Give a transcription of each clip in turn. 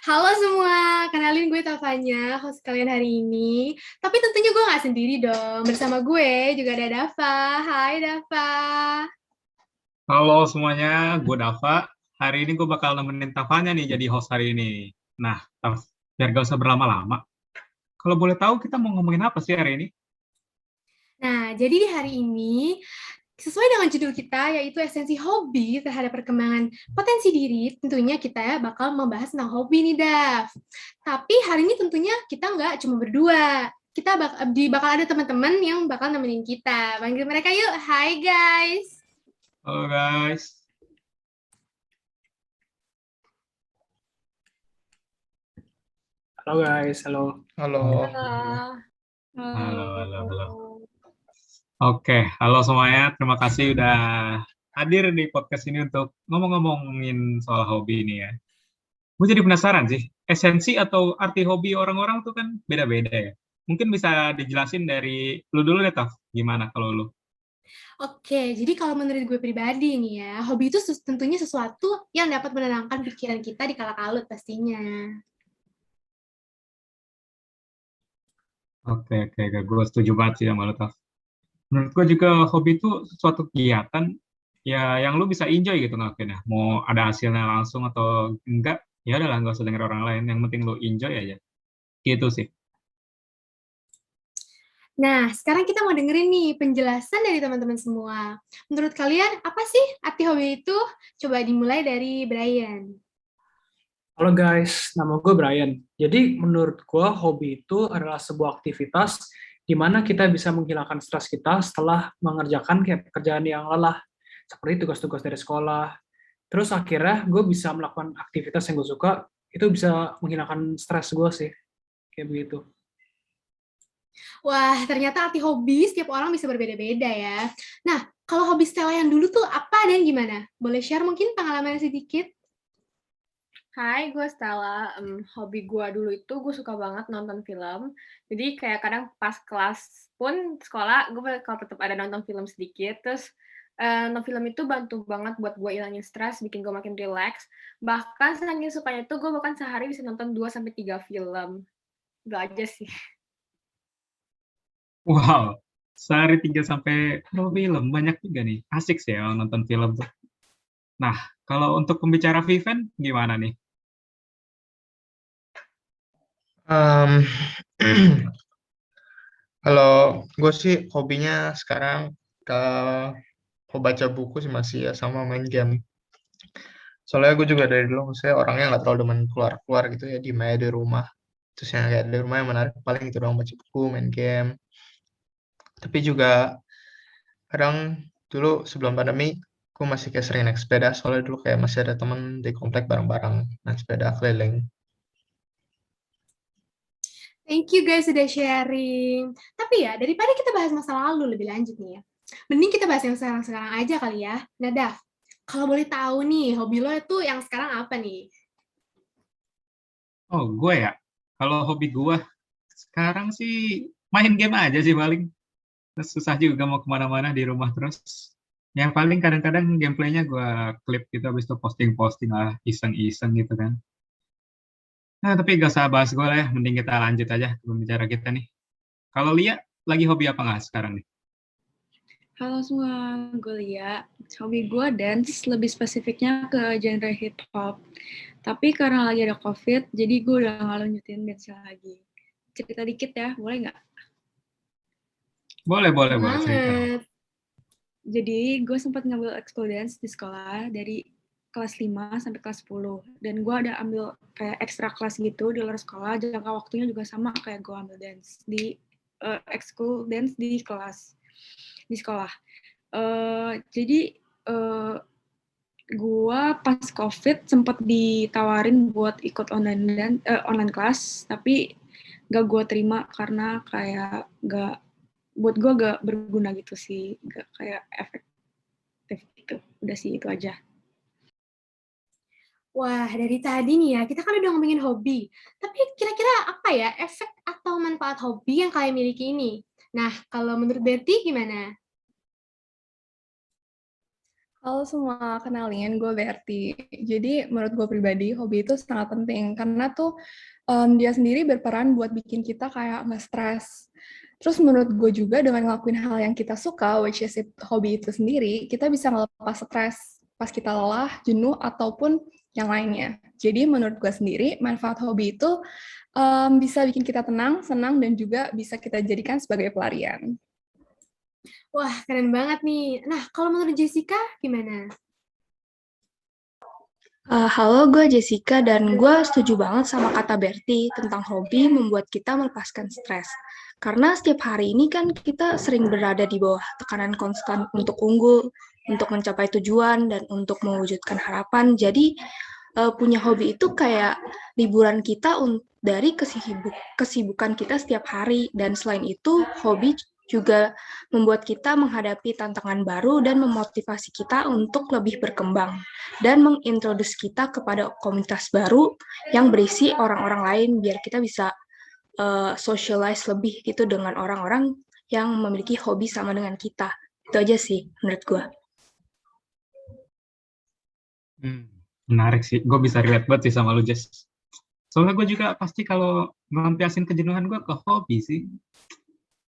Halo semua, kenalin gue Tavanya, host kalian hari ini. Tapi tentunya gue nggak sendiri dong, bersama gue juga ada Dava. Hai Dava. Halo semuanya, gue Dava. Hari ini gue bakal nemenin Tavanya nih jadi host hari ini. Nah, Tav, biar gak usah berlama-lama. Kalau boleh tahu kita mau ngomongin apa sih hari ini? Nah, jadi di hari ini, sesuai dengan judul kita, yaitu esensi hobi terhadap perkembangan potensi diri, tentunya kita bakal membahas tentang hobi nih, Dav. Tapi hari ini tentunya kita nggak cuma berdua. Bakal ada teman-teman yang bakal nemenin kita. Panggil mereka yuk. Hai guys. Halo guys. Halo guys, halo. Halo, Halo. Halo, halo, halo. Halo. Oke, halo semuanya. Terima kasih udah hadir di podcast ini untuk ngomong-ngomongin soal hobi ini ya. Gue jadi penasaran sih, esensi atau arti hobi orang-orang tuh kan beda-beda ya. Mungkin bisa dijelasin dari lu dulu deh, Tav. Gimana kalau lu? Oke, jadi kalau menurut gue pribadi nih ya, hobi itu tentunya sesuatu yang dapat menenangkan pikiran kita di kala kalut pastinya. Oke, gue setuju banget sih sama lu, Tav. Menurut gue juga hobi itu suatu kegiatan ya yang lu bisa enjoy gitu ngelakuinnya. Mau ada hasilnya langsung atau enggak, ya udahlah nggak usah denger orang lain. Yang penting lu enjoy aja. Gitu sih. Nah, sekarang kita mau dengerin nih penjelasan dari teman-teman semua. Menurut kalian, apa sih arti hobi itu? Coba dimulai dari Brian. Halo guys, nama gue Brian. Jadi menurut gue hobi itu adalah sebuah aktivitas di mana kita bisa menghilangkan stres kita setelah mengerjakan kayak pekerjaan yang lelah, seperti tugas-tugas dari sekolah. Terus akhirnya gue bisa melakukan aktivitas yang gue suka, itu bisa menghilangkan stres gue sih, kayak begitu. Wah, ternyata arti hobi setiap orang bisa berbeda-beda ya. Nah, kalau hobi Stella yang dulu tuh apa dan gimana? Boleh share mungkin pengalaman sedikit? Hai, gue Stella. Hobi gue dulu itu gue suka banget nonton film. Jadi kayak kadang pas kelas pun sekolah gue bakal tetap ada nonton film sedikit. Terus nonton film itu bantu banget buat gue ilangin stres, bikin gue makin relax. Bahkan saking sukanya tuh gue bahkan sehari bisa nonton 2 sampai 3 film. Itu aja sih. Wow, sehari 3 sampai berapa film banyak juga nih. Asik sih ya nonton film tuh. Nah, kalau untuk pembicara Viven gimana nih? Em, kalau gue sih hobinya sekarang ke baca buku sih masih ya sama main game. Soalnya gue juga dari dulu saya orangnya nggak terlalu demen keluar-keluar gitu ya di aja di rumah. Terus yang kayak di rumah yang menarik paling itu doang baca buku, main game. Tapi juga kadang dulu sebelum pandemi gue masih kayak sering naik sepeda soalnya dulu kayak masih ada temen di komplek bareng-bareng naik sepeda keliling. Thank you guys sudah sharing. Tapi ya, daripada kita bahas masa lalu lebih lanjut nih ya, mending kita bahas yang sekarang-sekarang aja kali ya. Nah, Dav, kalau boleh tahu nih, hobi lo itu yang sekarang apa nih? Oh, gue ya. Kalau hobi gue sekarang sih main game aja sih paling. Terus susah juga mau kemana-mana di rumah terus. Yang paling kadang-kadang gameplaynya gue klip gitu, habis itu posting-posting lah, iseng-iseng gitu kan. Nah, tapi gak usah bahas gue lah ya, mending kita lanjut aja ke pembicara kita nih. Kalau Lia, lagi hobi apa nggak sekarang nih? Halo semua, gue Lia. Hobi gue dance, lebih spesifiknya ke genre hip hop. Tapi karena lagi ada COVID, jadi gue udah nggak lanjutin dance lagi. Cerita dikit ya, boleh nggak? Boleh cerita dong. Banget. Jadi gue sempat ngambil ekskul dance di sekolah dari kelas 5 sampai kelas 10. Dan gue ada ambil kayak ekstra kelas gitu di luar sekolah, jangka waktunya juga sama kayak gue ambil dance di ekskul dance di kelas, di sekolah. Jadi gue pas COVID sempat ditawarin buat ikut online kelas, tapi gak gue terima karena kayak gak buat gue gak berguna gitu sih, gak kayak efektif gitu. Udah sih itu aja. Wah, dari tadi nih ya, kita kan udah ngomongin hobi. Tapi kira-kira apa ya efek atau manfaat hobi yang kalian miliki ini? Nah, kalau menurut Betty gimana? Halo semua, kenalin gue Berti. Jadi menurut gue pribadi, hobi itu sangat penting karena tuh dia sendiri berperan buat bikin kita kayak nggak stres. Terus menurut gue juga dengan ngelakuin hal yang kita suka, which is hobi itu sendiri, kita bisa ngelepas stres pas kita lelah, jenuh, ataupun yang lainnya. Jadi menurut gue sendiri, manfaat hobi itu bisa bikin kita tenang, senang, dan juga bisa kita jadikan sebagai pelarian. Wah, keren banget nih. Nah, kalau menurut Jessica gimana? Halo, gue Jessica dan gue setuju banget sama kata Berti tentang hobi membuat kita melepaskan stres. Karena setiap hari ini kan kita sering berada di bawah tekanan konstan untuk unggul, untuk mencapai tujuan, dan untuk mewujudkan harapan. Jadi punya hobi itu kayak liburan kita dari kesibukan kita setiap hari. Dan selain itu, hobi juga membuat kita menghadapi tantangan baru dan memotivasi kita untuk lebih berkembang dan mengintroduce kita kepada komunitas baru yang berisi orang-orang lain biar kita bisa socialize lebih gitu dengan orang-orang yang memiliki hobi sama dengan kita. Itu aja sih menurut gue. Menarik sih. Gue bisa relate banget sih sama lu, Jess. Soalnya gue juga pasti kalau melampiasin kejenuhan gue ke hobi sih.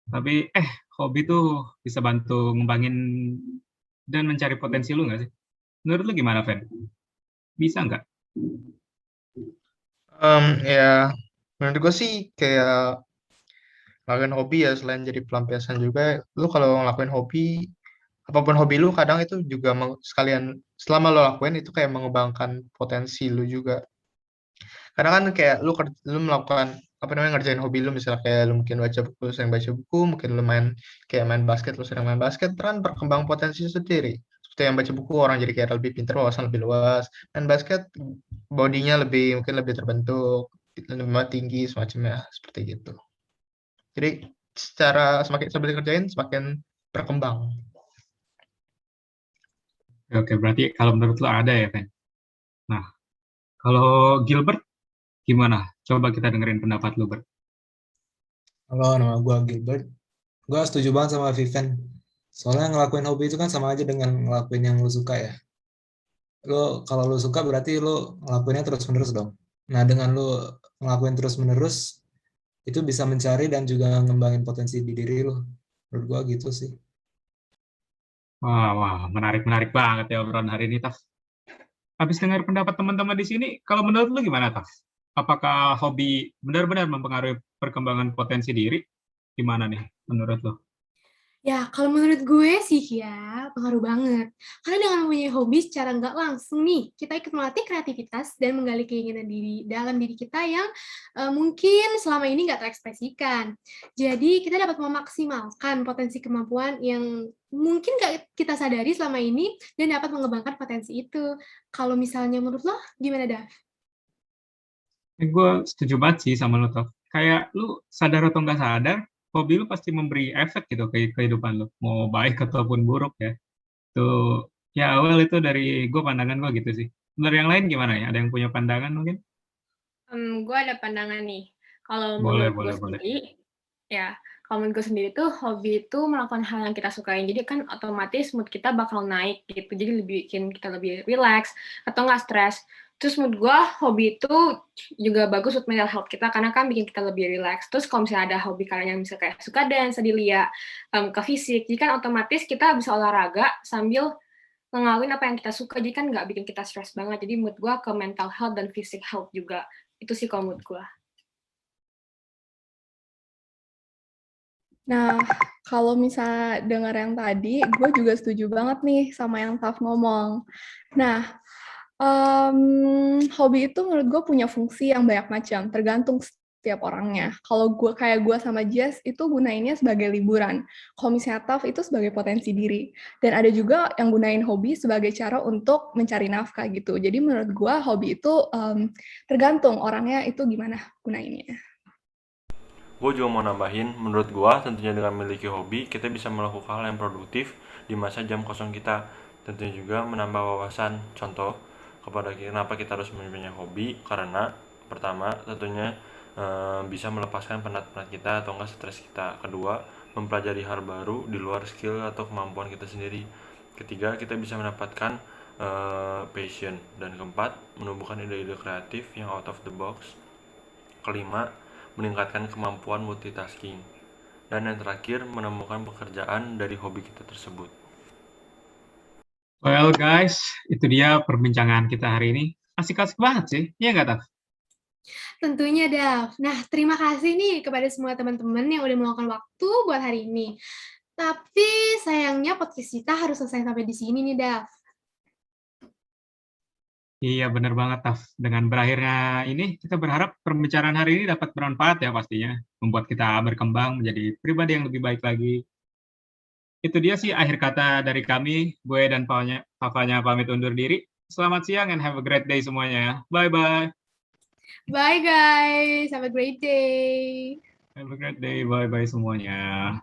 Tapi hobi tuh bisa bantu ngembangin dan mencari potensi lu nggak sih? Menurut lu gimana, Fen? Bisa nggak? Ya, menurut gue sih kayak ngelakuin hobi ya selain jadi pelampiasan juga, lu kalau ngelakuin hobi, apapun hobi lu kadang itu juga sekalian selama lo lakuin itu kayak mengembangkan potensi lu juga. Karena kan kayak lu melakukan apa namanya ngerjain hobi lu misalnya kayak lu mungkin baca buku, lu sering baca buku, mungkin lu kayak main basket, lu sering main basket, kan berkembang potensi sendiri. Seperti yang baca buku orang jadi kayak lebih pintar, wawasan lebih luas. Main basket bodinya mungkin lebih terbentuk, lebih tinggi semacamnya seperti gitu. Jadi semakin sambil dikerjain semakin berkembang. Oke, berarti kalau menurut lu ada ya, Fen? Nah, kalau Gilbert gimana? Coba kita dengerin pendapat lu, Bert. Halo, nama gue Gilbert. Gue setuju banget sama Vivian. Soalnya ngelakuin hobi itu kan sama aja dengan ngelakuin yang lu suka ya. Kalau lu suka berarti lu ngelakuinnya terus-menerus dong. Nah, dengan lu ngelakuin terus-menerus, itu bisa mencari dan juga ngembangin potensi di diri lu. Menurut gue gitu sih. Wah, menarik banget ya obrolan hari ini, Taf. Habis dengar pendapat teman-teman di sini, kalau menurut lu gimana, Taf? Apakah hobi benar-benar mempengaruhi perkembangan potensi diri? Gimana nih menurut lu? Ya, kalau menurut gue sih ya, pengaruh banget. Karena dengan mempunyai hobi secara nggak langsung nih, kita ikut melatih kreativitas dan menggali keinginan dalam diri kita yang mungkin selama ini nggak terekspresikan. Jadi, kita dapat memaksimalkan potensi kemampuan yang mungkin nggak kita sadari selama ini dan dapat mengembangkan potensi itu. Kalau misalnya menurut lo, gimana, Dav? Gue setuju banget sih sama lu, Taf. Kayak lu sadar atau nggak sadar, hobi lu pasti memberi efek gitu ke kehidupan lu. Mau baik ataupun buruk ya. Tuh, ya awal itu dari gue pandangan gue gitu sih. Dari yang lain gimana ya? Ada yang punya pandangan mungkin? Gue ada pandangan nih. Kalau Boleh, menurut gue boleh, boleh. sendiri, ya, kalau menurut gue sendiri tuh hobi itu melakukan hal yang kita sukain. Jadi kan otomatis mood kita bakal naik gitu. Jadi bikin kita lebih relax atau nggak stres. Terus menurut gue hobi itu juga bagus untuk mental health kita karena kan bikin kita lebih relax. Terus kalau misalnya ada hobi kalian yang misalnya kayak suka dance, tadi Lia, ke fisik, jadi kan otomatis kita bisa olahraga sambil ngelakuin apa yang kita suka. Jadi kan nggak bikin kita stres banget. Jadi menurut gue ke mental health dan fisik health juga. Itu sih kalau menurut gue. Nah, kalau misalnya dengar yang tadi, gue juga setuju banget nih sama yang Taf ngomong. Nah, hobi itu menurut gue punya fungsi yang banyak macam, tergantung setiap orangnya. Kalau kayak gue sama Jess, itu gunainnya sebagai liburan. Kalau misalnya Taf itu sebagai potensi diri. Dan ada juga yang gunain hobi sebagai cara untuk mencari nafkah gitu. Jadi menurut gue hobi itu tergantung orangnya itu gimana gunainnya. Gue juga mau nambahin, menurut gue tentunya dengan memiliki hobi, kita bisa melakukan hal yang produktif di masa jam kosong kita. Tentunya juga menambah wawasan. Contoh, kepada kenapa kita harus mempunyai hobi, karena pertama tentunya bisa melepaskan penat-penat kita atau enggak stres kita. Kedua, mempelajari hal baru di luar skill atau kemampuan kita sendiri. Ketiga, kita bisa mendapatkan passion. Dan keempat, menumbuhkan ide-ide kreatif yang out of the box. Kelima, meningkatkan kemampuan multitasking. Dan yang terakhir, menemukan pekerjaan dari hobi kita tersebut. Well guys, itu dia perbincangan kita hari ini. Asik-asik banget sih, iya nggak, Taf? Tentunya, Dav. Nah, terima kasih nih kepada semua teman-teman yang udah meluangkan waktu buat hari ini. Tapi sayangnya podcast kita harus selesai sampai di sini nih, Dav. Iya, bener banget, Taf. Dengan berakhirnya ini, kita berharap pembicaraan hari ini dapat bermanfaat ya pastinya. Membuat kita berkembang menjadi pribadi yang lebih baik lagi. Itu dia sih akhir kata dari kami. Gue dan Papanya pamit undur diri. Selamat siang and have a great day semuanya. Bye-bye. Bye, guys. Have a great day. Have a great day. Bye-bye semuanya.